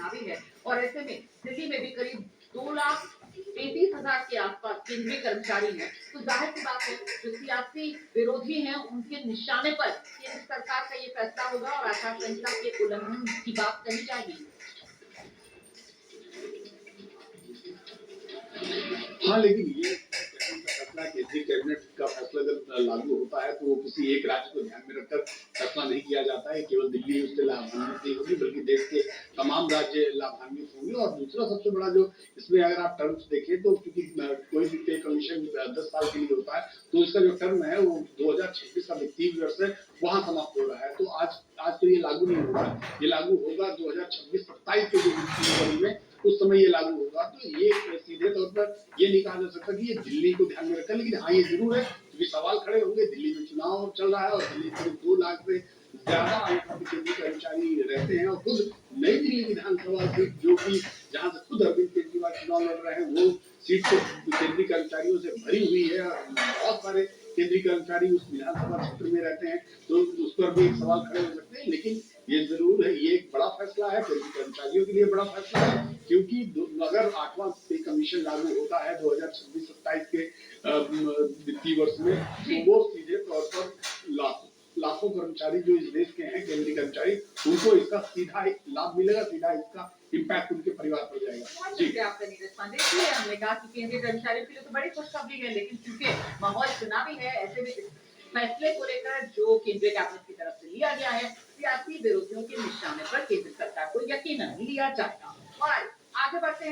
चुनावी है और ऐसे में दिल्ली में भी करीब 2,33,000 के आसपास केंद्रीय कर्मचारी हैं। तो जाहिर सी बात है जो सियासी विरोधी हैं उनके निशाने पर केंद्र सरकार का ये फैसला होगा और आचार संहिता के उल्लंघन की बात कही जाएगी। हाँ, लेकिन ये फैसला केंद्रीय कैबिनेट का फैसला जब लागू होता है तो वो किसी एक राज्य को ध्यान में रखकर फैसला नहीं किया जाता है। केवल दिल्ली उससे लाभान्वित नहीं होगी बल्कि देश के तमाम राज्य लाभान्वित होंगे। और दूसरा सबसे बड़ा जो इसमें अगर आप टर्म्स देखें तो क्योंकि कोई भी पे कमीशन 10 साल के लिए होता है तो इसका जो टर्म है वो 2026 का वित्तीय वर्ष है वहां समाप्त हो रहा है। तो आज तो ये लागू नहीं होगा, ये लागू होगा 2026-27 के जो वित्तीय वर्ष में उस समय ये लागू होगा। तो ये सीधे तौर पर ये नहीं कहा जा सकता कि ये दिल्ली को ध्यान में रखा, लेकिन हाँ ये जरूर है क्योंकि सवाल खड़े होंगे। दिल्ली में चुनाव चल रहा है और दिल्ली में 2 लाख से ज्यादा केंद्रीय कर्मचारी रहते हैं और खुद नई दिल्ली विधानसभा सीट जो कि जहां से खुद अरविंद केजरीवाल चुनाव लड़ रहे हैं वो सीट तो केंद्रीय कर्मचारियों से भरी हुई है। बहुत सारे केंद्रीय कर्मचारी उस विधानसभा क्षेत्र में रहते हैं तो उस पर भी एक सवाल खड़े हो सकते हैं। लेकिन ये जरूर है, ये एक बड़ा फैसला है, केंद्रीय कर्मचारियों के लिए बड़ा फैसला है क्योंकि अगर 8वां पे कमीशन लागू होता है 2026-27 के वित्तीय वर्ष में तो वो सीधे तौर पर लाखों कर्मचारी जो इस देश के हैं केंद्रीय कर्मचारी उनको इसका सीधा लाभ मिलेगा, सीधा इसका इम्पैक्ट उनके परिवार पर जाएगा। जी आपका नीरज पांडे, इसलिए हमने कहा कि केंद्रीय कर्मचारियों के लिए तो बड़ी खुशखबरी है, लेकिन चूंकि माहौल चुनावी है ऐसे में इस फैसले को लेकर जो केंद्रीय कैबिनेट की तरफ से लिया गया है सियासी विरोधियों के निशाने पर केंद्र सरकार को यकीनन लिया जाएगा। और आगे बढ़ते हैं।